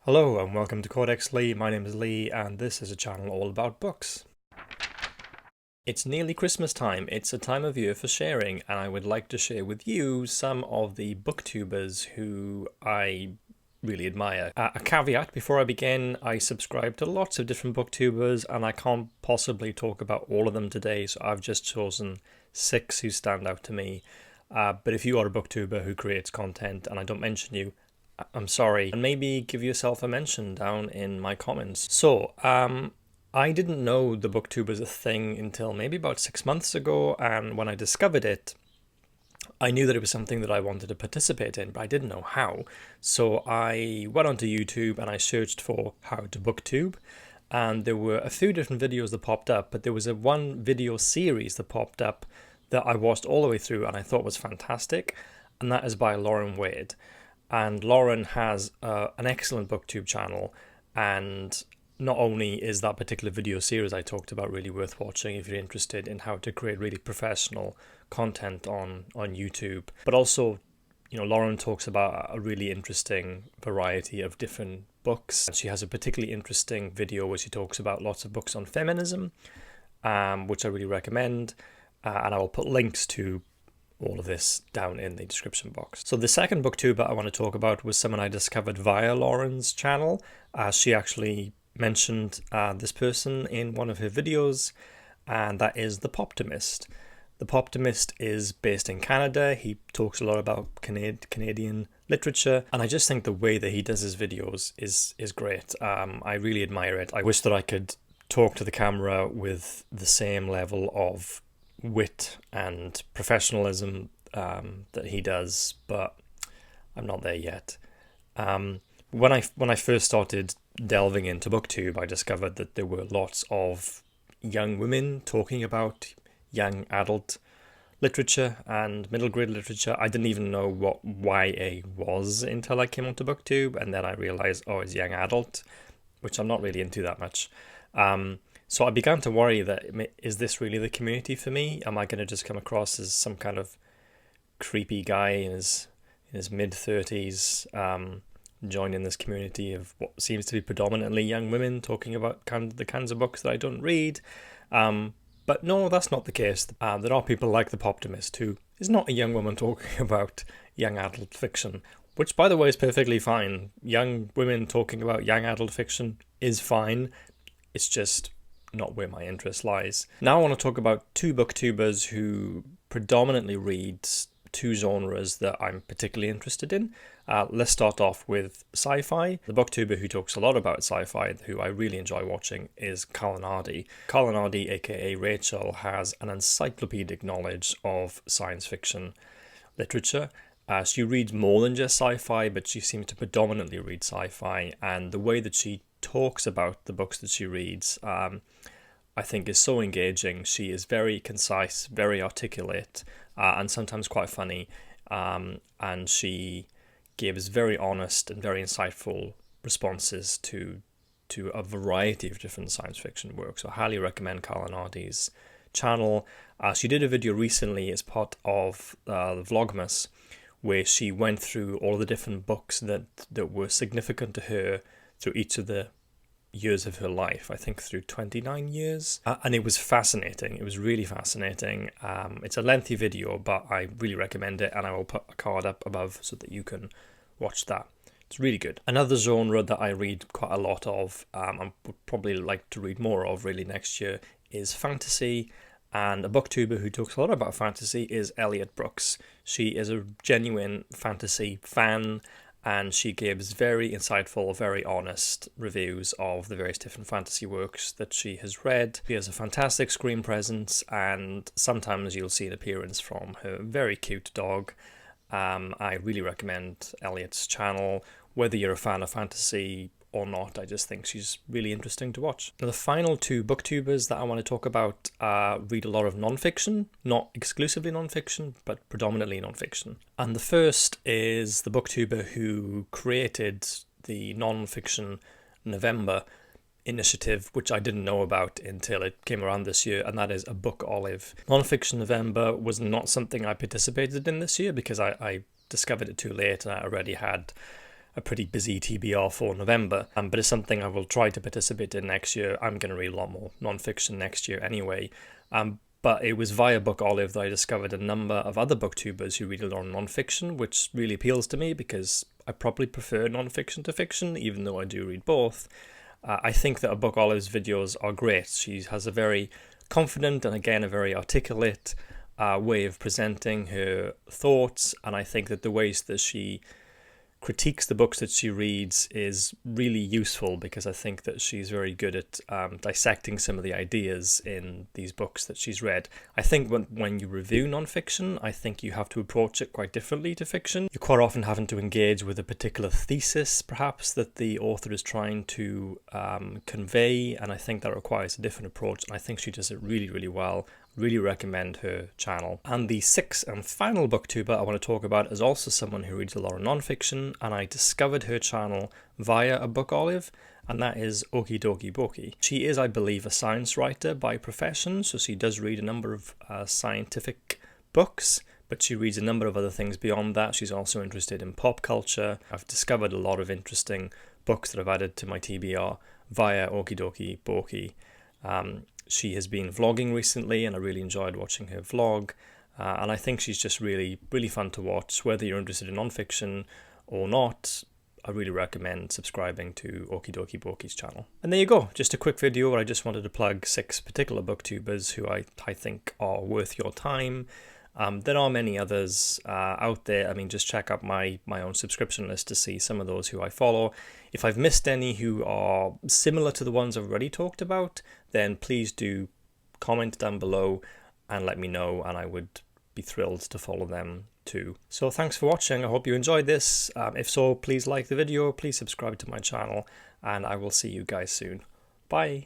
Hello and welcome to Codex Lee. My name is Lee and this is a channel all about books. It's nearly Christmas time. It's a time of year for sharing, and I would like to share with you some of the booktubers who I really admire. A caveat before I begin, I subscribe to lots of different booktubers and I can't possibly talk about all of them today, so I've just chosen 6 who stand out to me. But if you are a booktuber who creates content and I don't mention you, I'm sorry, and maybe give yourself a mention down in my comments. So, I didn't know the booktube was a thing until maybe about 6 months ago, and when I discovered it, I knew that it was something that I wanted to participate in, but I didn't know how. So I went onto YouTube and I searched for how to booktube, and there were a few different videos that popped up, but there was one video series that popped up that I watched all the way through and I thought was fantastic, and that is by Lauren Wade. And Lauren has an excellent booktube channel, and not only is that particular video series I talked about really worth watching if you're interested in how to create really professional content on YouTube, but also, Lauren talks about a really interesting variety of different books. She has a particularly interesting video where she talks about lots of books on feminism, which I really recommend, and I will put links to all of this down in the description box. So the second booktuber I want to talk about was someone I discovered via Lauren's channel. She actually mentioned this person in one of her videos, and that is The Poptimist. The Poptimist is based in Canada. He talks a lot about Canadian literature, and I just think the way that he does his videos is great. I really admire it. I wish that I could talk to the camera with the same level of wit and professionalism that he does, but I'm not there yet. When I first started delving into booktube, I discovered that there were lots of young women talking about young adult literature and middle grade literature. I didn't even know what YA was until I came onto booktube, and then I realized, oh, it's young adult, which I'm not really into that much. So I began to worry that, is this really the community for me? Am I going to just come across as some kind of creepy guy in his mid-30s joining this community of what seems to be predominantly young women talking about the kinds of books that I don't read? But no, that's not the case. There are people like The Poptimist, who is not a young woman talking about young adult fiction, which, by the way, is perfectly fine. Young women talking about young adult fiction is fine. It's just not where my interest lies. Now I want to talk about 2 booktubers who predominantly read 2 genres that I'm particularly interested in. Let's start off with SciFi. The booktuber who talks a lot about sci-fi, who I really enjoy watching, is Colin Hardy. Colin Hardy, aka Rachel, has an encyclopedic knowledge of science fiction literature. She reads more than just sci-fi, but she seems to predominantly read sci-fi, and the way that she talks about the books that she reads, I think is so engaging. She is very concise, very articulate, and sometimes quite funny, and she gives very honest and very insightful responses to a variety of different science fiction works. So I highly recommend Colin Hardy's channel. She did a video recently as part of the Vlogmas, where she went through all the different books that were significant to her through each of the years of her life, I think through 29 years. And it was fascinating. It was really fascinating. It's a lengthy video, but I really recommend it, and I will put a card up above so that you can watch that. It's really good. Another genre that I read quite a lot of, and would probably like to read more of really next year, is fantasy. And a booktuber who talks a lot about fantasy is Elliot Brooks. She is a genuine fantasy fan, and she gives very insightful, very honest reviews of the various different fantasy works that she has read. She has a fantastic screen presence, and sometimes you'll see an appearance from her very cute dog. I really recommend Elliot's channel, whether you're a fan of fantasy or not. I just think she's really interesting to watch. Now, the final 2 booktubers that I want to talk about read a lot of nonfiction, not exclusively nonfiction, but predominantly nonfiction. And the first is the booktuber who created the Nonfiction November initiative, which I didn't know about until it came around this year, and that is A Book Olive. Nonfiction November was not something I participated in this year because I discovered it too late, and I already had a pretty busy TBR for November, but it's something I will try to participate in next year. I'm going to read a lot more non-fiction next year anyway. But it was via Book Olive that I discovered a number of other booktubers who read a lot of non-fiction, which really appeals to me because I probably prefer non-fiction to fiction, even though I do read both. I think that Book Olive's videos are great. She has a very confident and, again, a very articulate way of presenting her thoughts, and I think that the ways that she critiques the books that she reads is really useful, because I think that she's very good at dissecting some of the ideas in these books that she's read. I think when you review non-fiction, I think you have to approach it quite differently to fiction. You're quite often having to engage with a particular thesis, perhaps, that the author is trying to convey, and I think that requires a different approach, and I think she does it really, really well. Really recommend her channel. And the sixth and final booktuber I want to talk about is also someone who reads a lot of non-fiction, and I discovered her channel via a Book Olive, and that is Okie Dokie Bokie. She is, I believe, a science writer by profession, so she does read a number of scientific books, but she reads a number of other things beyond that. She's also interested in pop culture. I've discovered a lot of interesting books that I've added to my TBR via Okie Dokie Bokie. She has been vlogging recently, and I really enjoyed watching her vlog. And I think she's just really, really fun to watch. Whether you're interested in non-fiction or not, I really recommend subscribing to Okie Dokie Bokie's channel. And there you go, just a quick video where I just wanted to plug 6 particular booktubers who I think are worth your time. There are many others out there. I mean, just check out my own subscription list to see some of those who I follow. If I've missed any who are similar to the ones I've already talked about, then please do comment down below and let me know, and I would be thrilled to follow them too. So thanks for watching. I hope you enjoyed this. If so, please like the video, please subscribe to my channel, and I will see you guys soon. Bye.